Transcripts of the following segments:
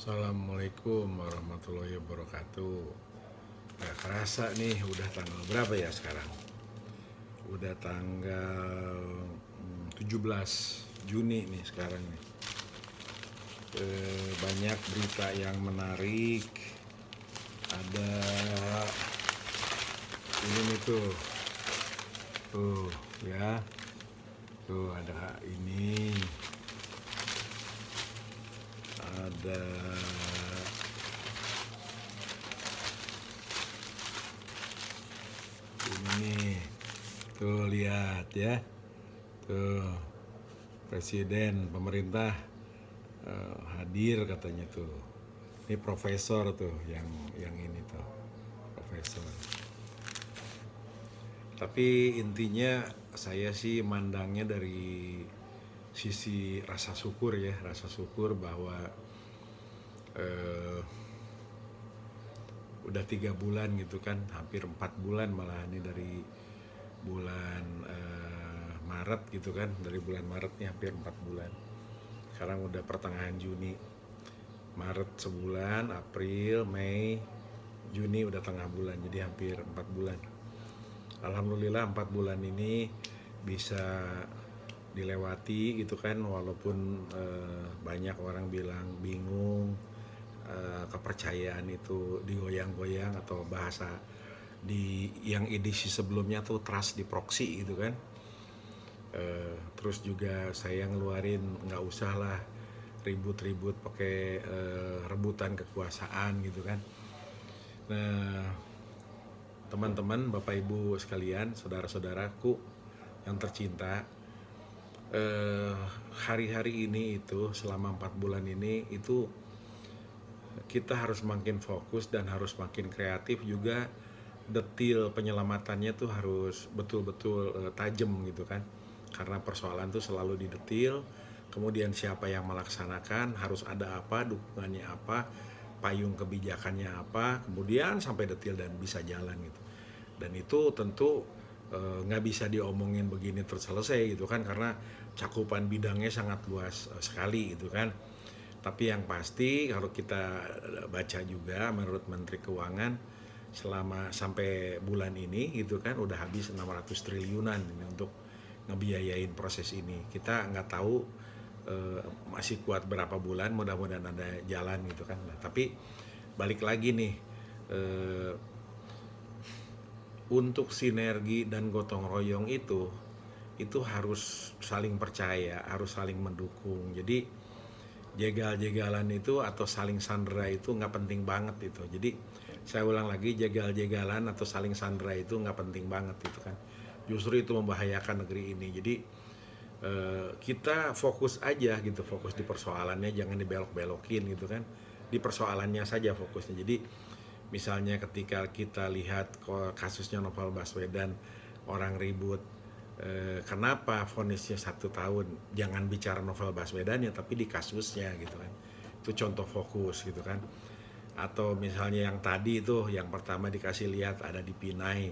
Assalamualaikum warahmatullahi wabarakatuh. Gak kerasa nih udah tanggal berapa ya sekarang? Udah tanggal 17 Juni nih sekarang nih. Banyak berita yang menarik. Ada ini nih tuh ya. Tuh ada ini. Ada ini. Tuh lihat ya. Tuh presiden pemerintah hadir katanya tuh. Ini profesor tuh yang ini tuh. Profesor. Tapi intinya saya sih mandangnya dari sisi rasa syukur ya, rasa syukur bahwa udah 3 bulan gitu kan, hampir 4 bulan malah ini dari bulan Maret gitu kan, dari bulan Maret nih hampir 4 bulan. Sekarang udah pertengahan Juni, Maret sebulan, April, Mei, Juni udah tengah bulan, jadi hampir 4 bulan. Alhamdulillah 4 bulan ini bisa dilewati gitu kan, walaupun banyak orang bilang bingung, kepercayaan itu digoyang-goyang, atau bahasa di yang edisi sebelumnya tuh trust di proxy gitu kan. Terus juga saya ngeluarin nggak usah lah ribut-ribut pakai rebutan kekuasaan gitu kan. Nah, teman-teman, Bapak Ibu sekalian, saudara-saudaraku yang tercinta, hari-hari ini itu selama 4 bulan ini itu kita harus makin fokus dan harus makin kreatif juga. Detil penyelamatannya tuh harus betul-betul tajam gitu kan, karena persoalan tuh selalu di detil. Kemudian siapa yang melaksanakan, harus ada apa, dukungannya apa, payung kebijakannya apa, kemudian sampai detil dan bisa jalan gitu. Dan itu tentu nggak bisa diomongin begini terus selesai gitu kan, karena cakupan bidangnya sangat luas sekali gitu kan. Tapi yang pasti kalau kita baca juga menurut Menteri Keuangan, selama sampai bulan ini gitu kan udah habis 600 triliunan ini untuk ngebiayain proses ini. Kita nggak tahu masih kuat berapa bulan, mudah-mudahan ada jalan gitu kan. Nah, tapi balik lagi nih, untuk sinergi dan gotong royong itu harus saling percaya, harus saling mendukung. Jadi jegal-jegalan itu atau saling sandera itu nggak penting banget itu. Jadi saya ulang lagi, jegal-jegalan atau saling sandera itu nggak penting banget itu kan. Justru itu membahayakan negeri ini. Jadi kita fokus aja gitu, fokus di persoalannya, jangan dibelok-belokin gitu kan. Di persoalannya saja fokusnya. Jadi misalnya ketika kita lihat kasusnya Novel Baswedan, orang ribut, kenapa vonisnya 1 tahun, jangan bicara Novel Baswedan ya, tapi di kasusnya gitu kan. Itu contoh fokus gitu kan. Atau misalnya yang tadi itu, yang pertama dikasih lihat ada di Pinai,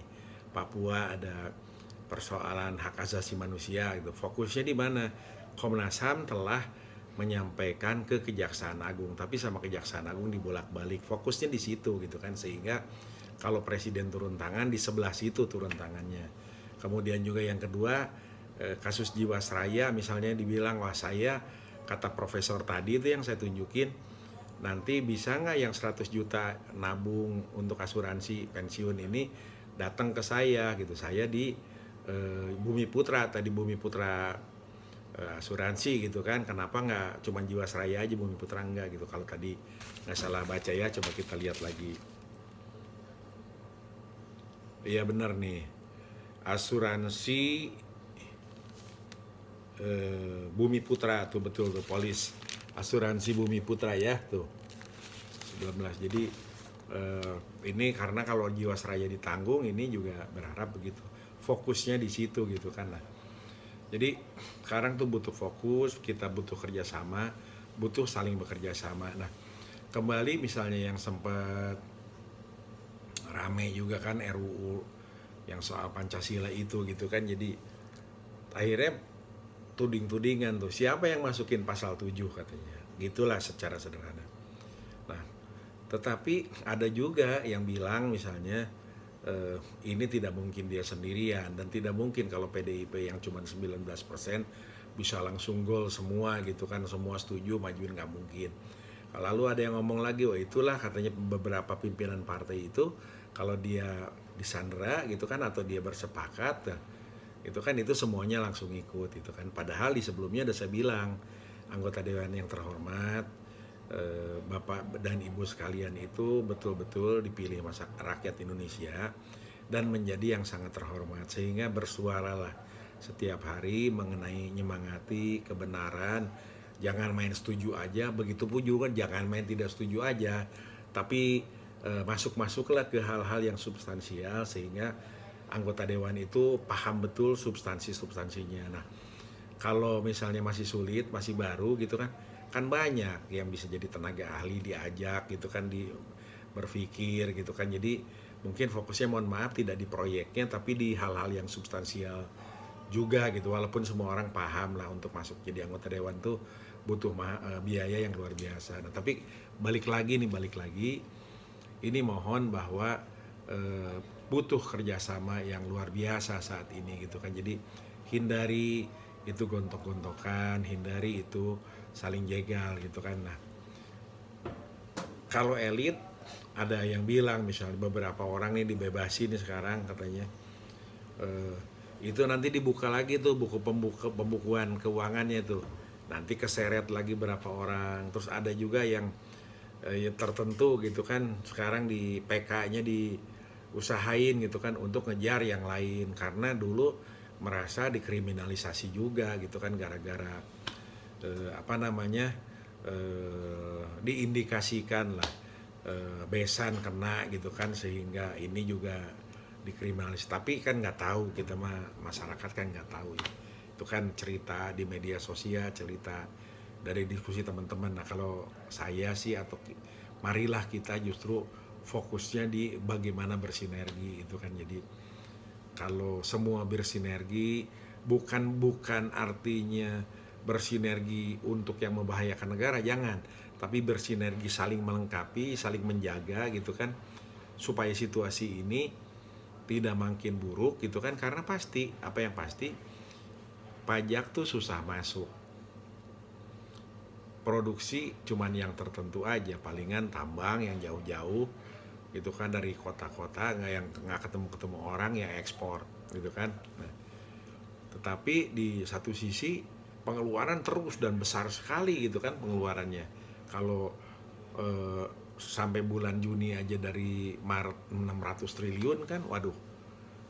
Papua, ada persoalan hak asasi manusia gitu. Fokusnya di mana? Komnas HAM telah menyampaikan ke Kejaksaan Agung, tapi sama Kejaksaan Agung dibolak-balik. Fokusnya di situ gitu kan, sehingga kalau presiden turun tangan, di sebelah situ turun tangannya. Kemudian juga yang kedua, kasus Jiwasraya misalnya dibilang, wah saya, kata profesor tadi itu yang saya tunjukin, nanti bisa nggak yang 100 juta nabung untuk asuransi pensiun ini datang ke saya gitu. Saya di Bumi Putra, tadi Bumi Putra asuransi gitu kan, kenapa nggak cuma Jiwasraya aja, Bumi Putra enggak gitu. Kalau tadi nggak salah baca ya, coba kita lihat lagi. Iya benar nih, asuransi Bumi Putra tuh, betul tuh, polis asuransi Bumi Putra ya tuh 19. Jadi ini karena kalau Jiwasraya ditanggung, ini juga berharap begitu, fokusnya di situ gitu kan. Nah, jadi sekarang tuh butuh fokus, kita butuh kerjasama, butuh saling bekerja sama. Nah, kembali misalnya yang sempat rame juga kan RUU yang soal Pancasila itu gitu kan. Jadi akhirnya tuding-tudingan tuh, siapa yang masukin pasal 7 katanya. Gitulah secara sederhana. Nah, tetapi ada juga yang bilang misalnya ini tidak mungkin dia sendirian dan tidak mungkin kalau PDIP yang cuma 19% bisa langsung gol semua gitu kan, semua setuju majuin, nggak mungkin. Lalu ada yang ngomong lagi, wah itulah katanya beberapa pimpinan partai itu kalau dia disandera gitu kan atau dia bersepakat, nah, itu kan itu semuanya langsung ikut itu kan. Padahal di sebelumnya udah saya bilang, anggota dewan yang terhormat, Bapak dan Ibu sekalian itu betul-betul dipilih rakyat Indonesia dan menjadi yang sangat terhormat, sehingga bersuaralah setiap hari mengenai nyemangati kebenaran. Jangan main setuju aja, begitu pun juga jangan main tidak setuju aja, tapi masuklah ke hal-hal yang substansial sehingga anggota dewan itu paham betul substansinya. Nah, kalau misalnya masih sulit, masih baru gitu kan banyak yang bisa jadi tenaga ahli diajak gitu kan, di berpikir gitu kan. Jadi mungkin fokusnya, mohon maaf, tidak di proyeknya tapi di hal-hal yang substansial juga gitu. Walaupun semua orang paham lah untuk masuk jadi anggota dewan tuh butuh biaya yang luar biasa. Nah, tapi balik lagi, ini mohon bahwa butuh kerjasama yang luar biasa saat ini gitu kan. Jadi hindari itu gontok-gontokan, hindari itu saling jegal gitu kan. Nah, kalau elit ada yang bilang misalnya beberapa orang nih dibebasin nih sekarang katanya, itu nanti dibuka lagi tuh buku pembukuan keuangannya tuh, nanti keseret lagi berapa orang. Terus ada juga yang ya tertentu gitu kan, sekarang di PK-nya diusahain gitu kan untuk ngejar yang lain karena dulu merasa dikriminalisasi juga gitu kan, gara-gara diindikasikan lah besan kena gitu kan, sehingga ini juga dikriminalis. Tapi kan nggak tahu, kita mah masyarakat kan nggak tahu ya. Itu kan cerita di media sosial, cerita dari diskusi teman-teman. Nah, kalau saya sih marilah kita justru fokusnya di bagaimana bersinergi itu kan. Jadi kalau semua bersinergi bukan artinya bersinergi untuk yang membahayakan negara, jangan, tapi bersinergi saling melengkapi, saling menjaga gitu kan, supaya situasi ini tidak makin buruk gitu kan. Karena pasti, apa yang pasti, pajak tuh susah masuk, produksi cuman yang tertentu aja, palingan tambang yang jauh-jauh gitu kan, dari kota-kota nggak ketemu orang yang ekspor gitu kan. Nah, tetapi di satu sisi pengeluaran terus dan besar sekali gitu kan pengeluarannya. Kalau sampai bulan Juni aja dari Maret 600 triliun kan, waduh,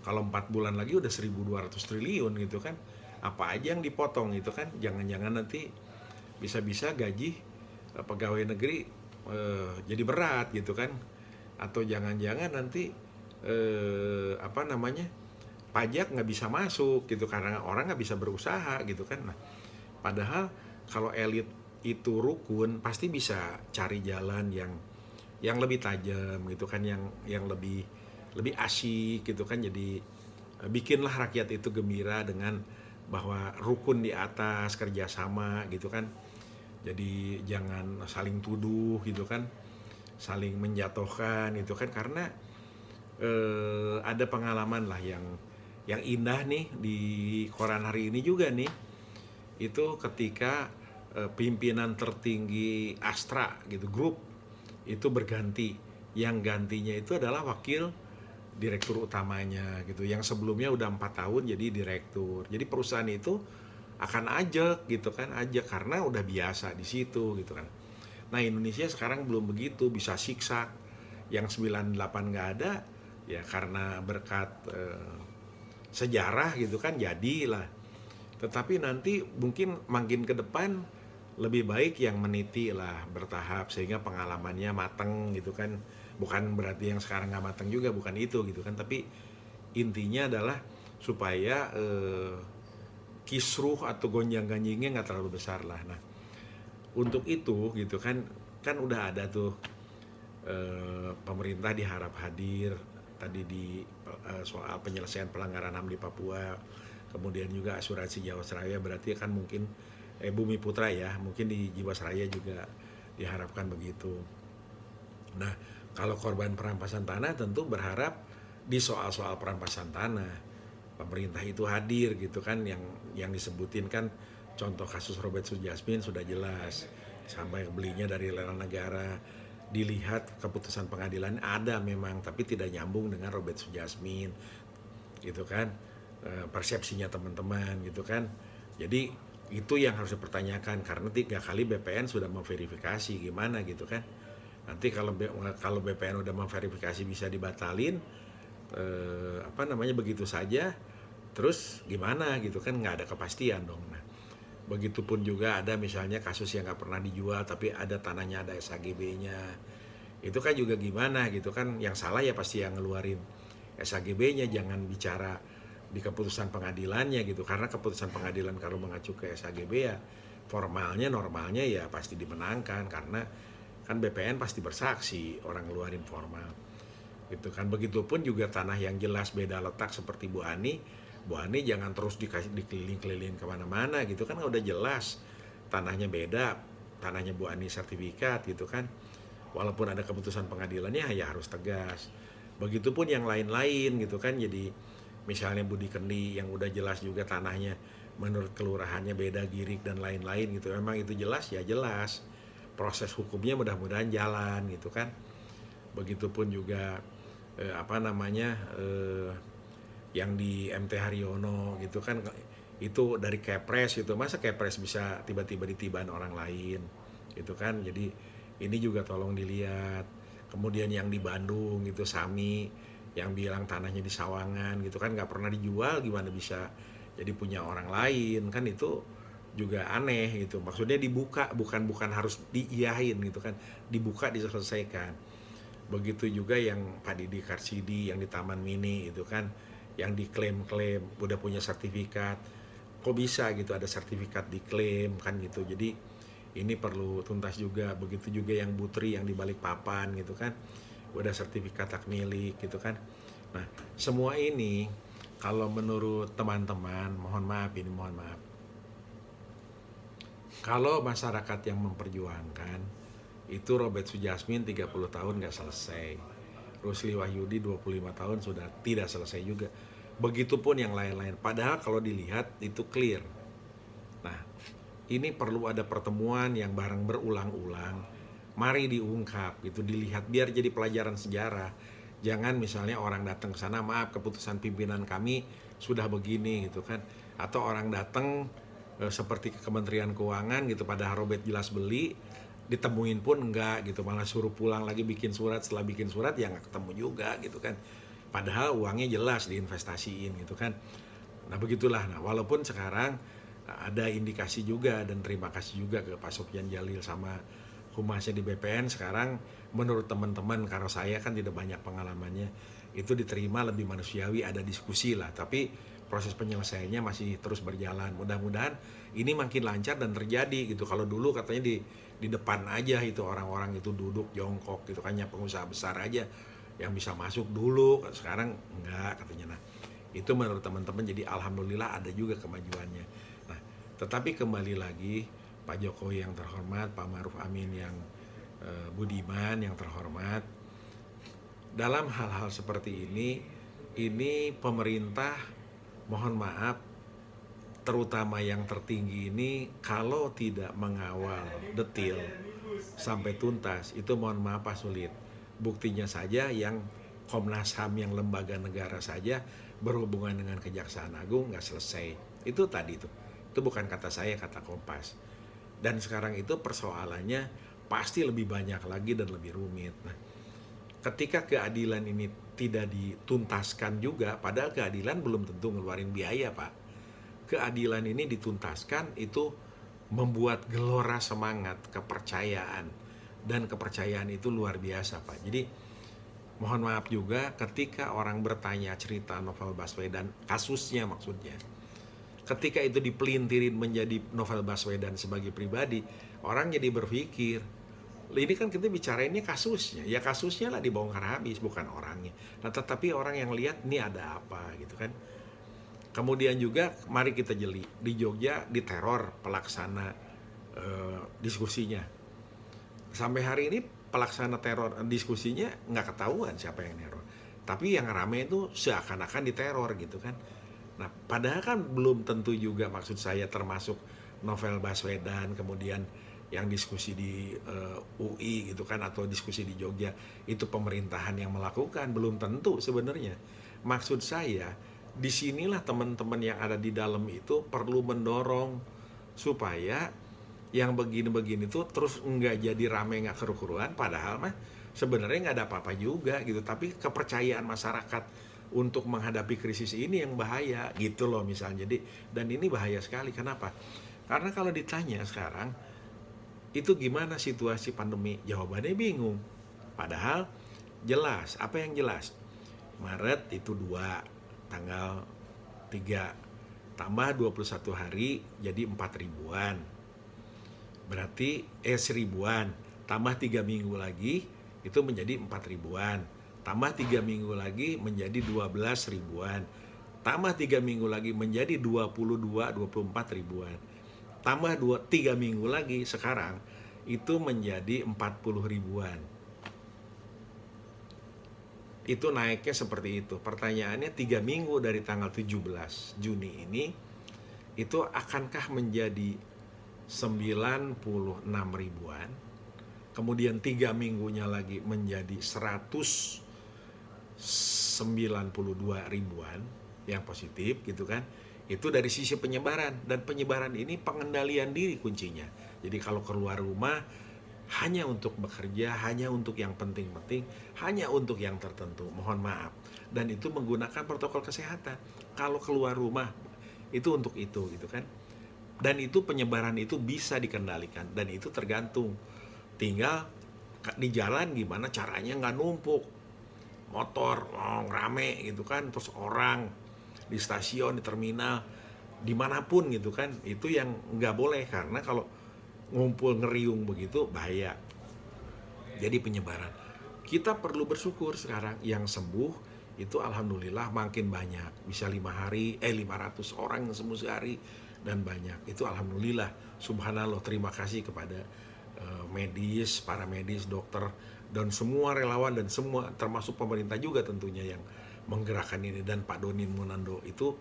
kalau 4 bulan lagi udah 1.200 triliun gitu kan. Apa aja yang dipotong gitu kan, jangan-jangan nanti bisa-bisa gaji pegawai negeri jadi berat gitu kan, atau jangan-jangan nanti pajak nggak bisa masuk gitu karena orang nggak bisa berusaha gitu kan. Nah, padahal kalau elit itu rukun pasti bisa cari jalan yang lebih tajam gitu kan, yang lebih asyik gitu kan. Jadi bikinlah rakyat itu gembira dengan bahwa rukun di atas, kerjasama gitu kan. Jadi jangan saling tuduh gitu kan, saling menjatuhkan gitu kan. Karena ada pengalaman lah yang indah nih di koran hari ini juga nih, itu ketika pimpinan tertinggi Astra gitu, grup itu berganti. Yang gantinya itu adalah wakil direktur utamanya gitu, yang sebelumnya udah 4 tahun jadi direktur. Jadi perusahaan itu akan ajak gitu kan, ajak karena udah biasa di situ gitu kan. Nah, Indonesia sekarang belum begitu, bisa siksa. Yang 98 nggak ada ya karena berkat sejarah gitu kan, jadilah. Tetapi nanti mungkin makin ke depan lebih baik yang meniti lah, bertahap, sehingga pengalamannya mateng gitu kan. Bukan berarti yang sekarang nggak mateng juga, bukan itu gitu kan. Tapi intinya adalah supaya kisruh atau gonjang-ganjingnya nggak terlalu besar lah. Nah, untuk itu gitu kan udah ada tuh pemerintah diharap hadir tadi di soal penyelesaian pelanggaran HAM di Papua, kemudian juga asuransi Jiwasraya, berarti kan mungkin Bumi Putra ya, mungkin di Jiwasraya juga diharapkan begitu. Nah, kalau korban perampasan tanah tentu berharap di soal-soal perampasan tanah pemerintah itu hadir gitu kan, yang disebutin kan contoh kasus Robert Sujasmin sudah jelas, sampai belinya dari lelang negara, dilihat keputusan pengadilan ada memang tapi tidak nyambung dengan Robert Sujasmin gitu kan. Persepsinya teman-teman gitu kan. Jadi itu yang harus dipertanyakan karena 3 kali BPN sudah memverifikasi gimana gitu kan. Nanti kalau BPN udah memverifikasi bisa dibatalin, begitu saja, terus gimana gitu kan, nggak ada kepastian dong. Nah, begitupun juga ada misalnya kasus yang nggak pernah dijual tapi ada tanahnya, ada SHGB-nya, itu kan juga gimana gitu kan. Yang salah ya pasti yang ngeluarin SHGB-nya, jangan bicara di keputusan pengadilannya gitu, karena keputusan pengadilan kalau mengacu ke SHGB ya formalnya normalnya ya pasti dimenangkan karena kan BPN pasti bersaksi orang ngeluarin formal gitu kan. Begitupun juga tanah yang jelas beda letak seperti Bu Ani jangan terus dikasih dikeliling-keliling kemana-mana gitu kan, udah jelas tanahnya beda, tanahnya Bu Ani sertifikat gitu kan. Walaupun ada keputusan pengadilannya ya harus tegas. Begitupun yang lain-lain gitu kan. Jadi misalnya Budi Kendi yang udah jelas juga tanahnya menurut kelurahannya beda girik dan lain-lain gitu, memang itu jelas ya jelas, proses hukumnya mudah-mudahan jalan gitu kan. Begitupun juga yang di MT Haryono gitu kan, itu dari Kepres gitu, masa Kepres bisa tiba-tiba ditiban orang lain gitu kan. Jadi ini juga tolong dilihat. Kemudian yang di Bandung gitu Sami yang bilang tanahnya di Sawangan gitu kan nggak pernah dijual, gimana bisa jadi punya orang lain kan, itu juga aneh gitu. Maksudnya dibuka, bukan harus diiyahin gitu kan, dibuka diselesaikan. Begitu juga yang Pak Didi Karsidi yang di Taman Mini itu kan, yang diklaim-klaim udah punya sertifikat, kok bisa gitu ada sertifikat diklaim kan gitu. Jadi ini perlu tuntas juga. Begitu juga yang Butri yang di Balikpapan gitu kan, udah sertifikat hak milik gitu kan. Nah, semua ini kalau menurut teman-teman, mohon maaf, kalau masyarakat yang memperjuangkan itu Robert Sujasmin 30 tahun nggak selesai, Rusli Wahyudi 25 tahun sudah tidak selesai juga. Begitupun yang lain-lain. Padahal kalau dilihat itu clear. Nah, ini perlu ada pertemuan yang bareng berulang-ulang. Mari diungkap gitu, dilihat biar jadi pelajaran sejarah. Jangan misalnya orang datang ke sana, maaf keputusan pimpinan kami sudah begini gitu kan. Atau orang datang seperti ke Kementerian Keuangan gitu, pada Robert jelas beli, ditemuin pun enggak gitu, malah suruh pulang lagi bikin surat, setelah bikin surat ya nggak ketemu juga gitu kan. Padahal uangnya jelas diinvestasiin gitu kan. Nah begitulah. Nah walaupun sekarang ada indikasi juga, dan terima kasih juga ke Pak Sofyan Jalil sama humasnya di BPN sekarang, menurut teman-teman, karena saya kan tidak banyak pengalamannya, itu diterima lebih manusiawi, ada diskusi lah, tapi proses penyelesaiannya masih terus berjalan. Mudah-mudahan ini makin lancar dan terjadi gitu. Kalau dulu katanya di depan aja itu orang-orang itu duduk jongkok gitu, hanya pengusaha besar aja yang bisa masuk dulu, sekarang enggak katanya. Nah itu menurut teman-teman, jadi alhamdulillah ada juga kemajuannya. Nah tetapi kembali lagi, Pak Jokowi yang terhormat, Pak Ma'ruf Amin yang budiman yang terhormat, dalam hal-hal seperti ini pemerintah, mohon maaf, terutama yang tertinggi ini, kalau tidak mengawal detail sampai tuntas, itu mohon maaf Pak, sulit. Buktinya saja yang Komnas HAM yang lembaga negara saja berhubungan dengan Kejaksaan Agung nggak selesai. Itu tadi itu bukan kata saya, kata Kompas. Dan sekarang itu persoalannya pasti lebih banyak lagi dan lebih rumit. Nah, ketika keadilan ini tidak dituntaskan juga, padahal keadilan belum tentu ngeluarin biaya Pak. Keadilan ini dituntaskan itu membuat gelora semangat, kepercayaan. Dan kepercayaan itu luar biasa Pak. Jadi mohon maaf juga ketika orang bertanya cerita Novel Baswedan, kasusnya maksudnya, ketika itu dipelintirin menjadi Novel Baswedan sebagai pribadi, orang jadi berpikir, ini kan kita bicara ini kasusnya, ya kasusnya lah dibongkar habis, bukan orangnya. Nah tetapi orang yang lihat ini ada apa gitu kan. Kemudian juga mari kita jeli, di Jogja diteror pelaksana diskusinya. Sampai hari ini pelaksana teror diskusinya nggak ketahuan siapa yang neror. Tapi yang rame itu seakan-akan diteror gitu kan. Nah, padahal kan belum tentu juga, maksud saya, termasuk Novel Baswedan, kemudian yang diskusi di UI gitu kan, atau diskusi di Jogja, itu pemerintahan yang melakukan, belum tentu sebenarnya. Maksud saya, disinilah teman-teman yang ada di dalam itu perlu mendorong supaya yang begini-begini tuh terus nggak jadi rame, nggak keruh-keruhan, padahal mah sebenarnya nggak ada apa-apa juga gitu, tapi kepercayaan masyarakat untuk menghadapi krisis ini yang bahaya gitu loh misalnya. Jadi, dan ini bahaya sekali. Kenapa? Karena kalau ditanya sekarang itu gimana situasi pandemi, jawabannya bingung. Padahal jelas, apa yang jelas? Maret itu 2, tanggal 3 tambah 21 hari jadi 4 ribuan. Berarti 1000-an tambah 3 minggu lagi itu menjadi 4 ribuan. Tambah 3 minggu lagi menjadi 12 ribuan. Tambah 3 minggu lagi menjadi 24 ribuan. Tambah 3 minggu lagi sekarang itu menjadi 40 ribuan. Itu naiknya seperti itu. Pertanyaannya, 3 minggu dari tanggal 17 Juni ini itu akankah menjadi 96 ribuan, kemudian 3 minggunya lagi menjadi 192 ribuan yang positif gitu kan. Itu dari sisi penyebaran, dan penyebaran ini pengendalian diri kuncinya. Jadi kalau keluar rumah hanya untuk bekerja, hanya untuk yang penting-penting, hanya untuk yang tertentu, mohon maaf. Dan itu menggunakan protokol kesehatan. Kalau keluar rumah itu untuk itu gitu kan. Dan itu penyebaran itu bisa dikendalikan, dan itu tergantung. Tinggal di jalan gimana caranya nggak numpuk motor, rame gitu kan, terus orang di stasiun, di terminal, dimanapun gitu kan, itu yang nggak boleh. Karena kalau ngumpul ngeriung begitu bahaya. Jadi penyebaran, kita perlu bersyukur sekarang yang sembuh itu alhamdulillah makin banyak, bisa 500 orang yang sembuh sehari, dan banyak. Itu alhamdulillah, subhanallah, terima kasih kepada medis, para medis, dokter, dan semua relawan, dan semua termasuk pemerintah juga tentunya yang menggerakkan ini, dan Pak Doni Monando itu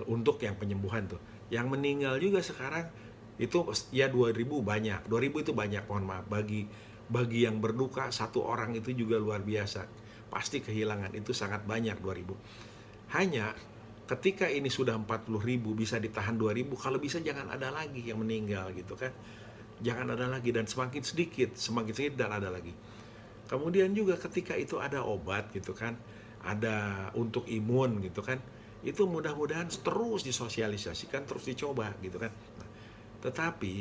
untuk yang penyembuhan tuh. Yang meninggal juga sekarang itu ya 2000 banyak. 2000 itu banyak, mohon maaf. Bagi yang berduka, 1 orang itu juga luar biasa. Pasti kehilangan itu sangat banyak, 2000. Hanya ketika ini sudah 40.000, bisa ditahan 2000, kalau bisa jangan ada lagi yang meninggal gitu kan. Jangan ada lagi, dan semakin sedikit dan ada lagi. Kemudian juga ketika itu ada obat gitu kan, ada untuk imun gitu kan, itu mudah-mudahan terus disosialisasikan, terus dicoba gitu kan. Nah, tetapi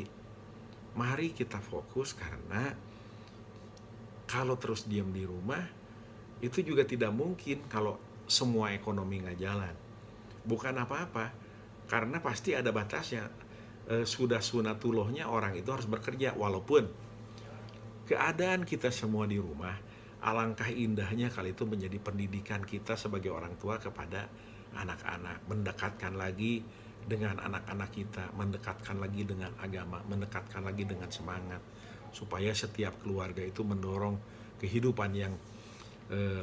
mari kita fokus, karena kalau terus diam di rumah itu juga tidak mungkin kalau semua ekonomi nggak jalan. Bukan apa-apa, karena pasti ada batasnya. Sudah sunatullahnya orang itu harus bekerja, walaupun keadaan kita semua di rumah. Alangkah indahnya kali itu menjadi pendidikan kita sebagai orang tua kepada anak-anak, mendekatkan lagi dengan anak-anak kita, mendekatkan lagi dengan agama, mendekatkan lagi dengan semangat, supaya setiap keluarga itu mendorong kehidupan yang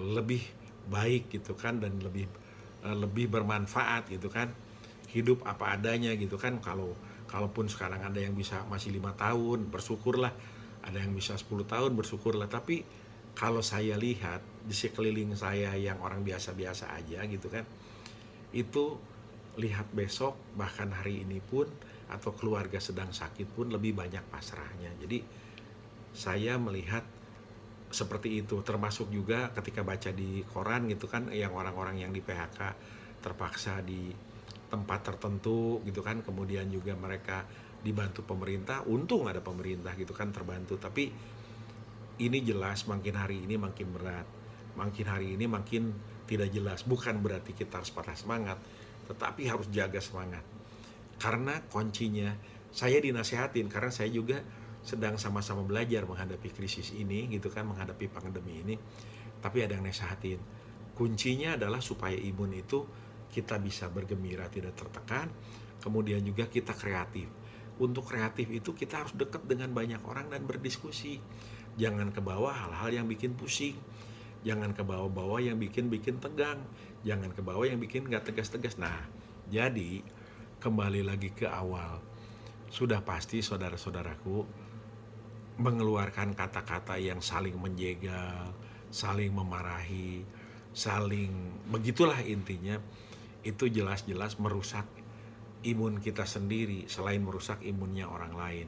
lebih baik gitu kan, dan lebih bermanfaat gitu kan. Hidup apa adanya gitu kan. Kalaupun sekarang ada yang bisa masih 5 tahun, bersyukurlah. Ada yang bisa 10 tahun, bersyukurlah. Tapi kalau saya lihat di sekeliling saya yang orang biasa-biasa aja gitu kan, itu lihat besok, bahkan hari ini pun, atau keluarga sedang sakit pun, lebih banyak pasrahnya. Jadi saya melihat seperti itu. Termasuk juga ketika baca di koran gitu kan, yang orang-orang yang di PHK terpaksa di tempat tertentu gitu kan, kemudian juga mereka dibantu pemerintah. Untung ada pemerintah gitu kan, terbantu. Tapi ini jelas makin hari ini makin berat, makin hari ini makin tidak jelas. Bukan berarti kita harus patah semangat, tetapi harus jaga semangat. Karena kuncinya, saya dinasehatin, karena saya juga sedang sama-sama belajar menghadapi krisis ini gitu kan, menghadapi pandemi ini. Tapi ada yang nasehatin, kuncinya adalah supaya imun itu kita bisa bergembira, tidak tertekan. Kemudian juga kita kreatif. Untuk kreatif itu kita harus dekat dengan banyak orang dan berdiskusi. Jangan ke bawah hal-hal yang bikin pusing. Jangan ke bawah-bawah yang bikin tegang. Jangan ke bawah yang bikin nggak tegas-tegas. Nah, jadi kembali lagi ke awal. Sudah pasti saudara-saudaraku mengeluarkan kata-kata yang saling menjegal, saling memarahi, saling begitulah intinya. Itu jelas-jelas merusak imun kita sendiri selain merusak imunnya orang lain.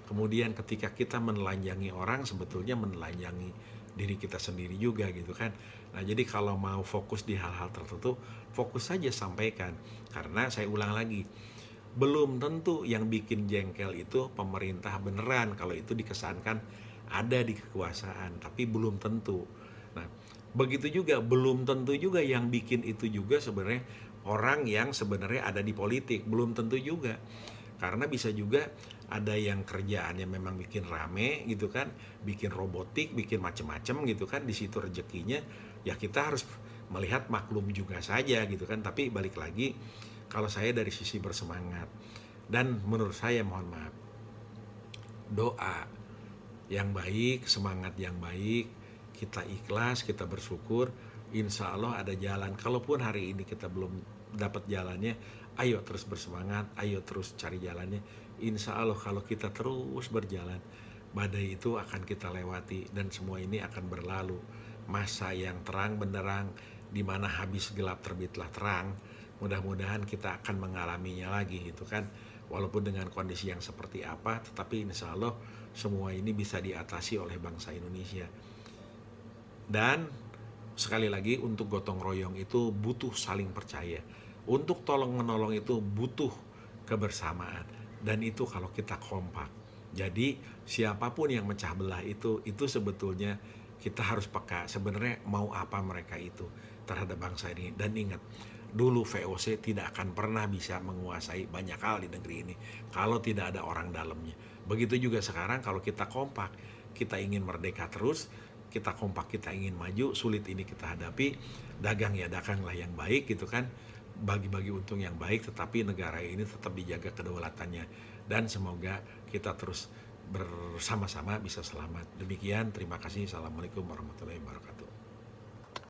Kemudian ketika kita menelanjangi orang, sebetulnya menelanjangi diri kita sendiri juga gitu kan. Nah, jadi kalau mau fokus di hal-hal tertentu, fokus saja sampaikan. Karena saya ulang lagi, belum tentu yang bikin jengkel itu pemerintah beneran kalau itu dikesankan ada di kekuasaan, tapi belum tentu. Nah, begitu juga belum tentu juga yang bikin itu juga sebenarnya orang yang sebenarnya ada di politik, belum tentu juga. Karena bisa juga ada yang kerjaannya memang bikin rame gitu kan, bikin robotik, bikin macem-macem gitu kan, di situ rezekinya. Ya kita harus melihat maklum juga saja gitu kan. Tapi balik lagi, kalau saya dari sisi bersemangat, dan menurut saya mohon maaf, doa yang baik, semangat yang baik, kita ikhlas, kita bersyukur, insya Allah ada jalan. Kalaupun hari ini kita belum dapat jalannya, ayo terus bersemangat, ayo terus cari jalannya. Insya Allah kalau kita terus berjalan, badai itu akan kita lewati dan semua ini akan berlalu. Masa yang terang benderang, di mana habis gelap terbitlah terang, mudah-mudahan kita akan mengalaminya lagi gitu kan. Walaupun dengan kondisi yang seperti apa, tetapi insya Allah semua ini bisa diatasi oleh bangsa Indonesia. Dan sekali lagi, untuk gotong royong itu butuh saling percaya. Untuk tolong menolong itu butuh kebersamaan. Dan itu kalau kita kompak. Jadi siapapun yang mecah belah itu sebetulnya kita harus peka sebenarnya mau apa mereka itu terhadap bangsa ini. Dan ingat, dulu VOC tidak akan pernah bisa menguasai banyak hal di negeri ini kalau tidak ada orang dalamnya. Begitu juga sekarang kalau kita kompak, kita ingin merdeka terus, kita kompak, kita ingin maju, sulit ini kita hadapi, dagang ya daganglah yang baik gitu kan, bagi-bagi untung yang baik, tetapi negara ini tetap dijaga kedaulatannya, dan semoga kita terus bersama-sama bisa selamat. Demikian, terima kasih. Assalamualaikum warahmatullahi wabarakatuh.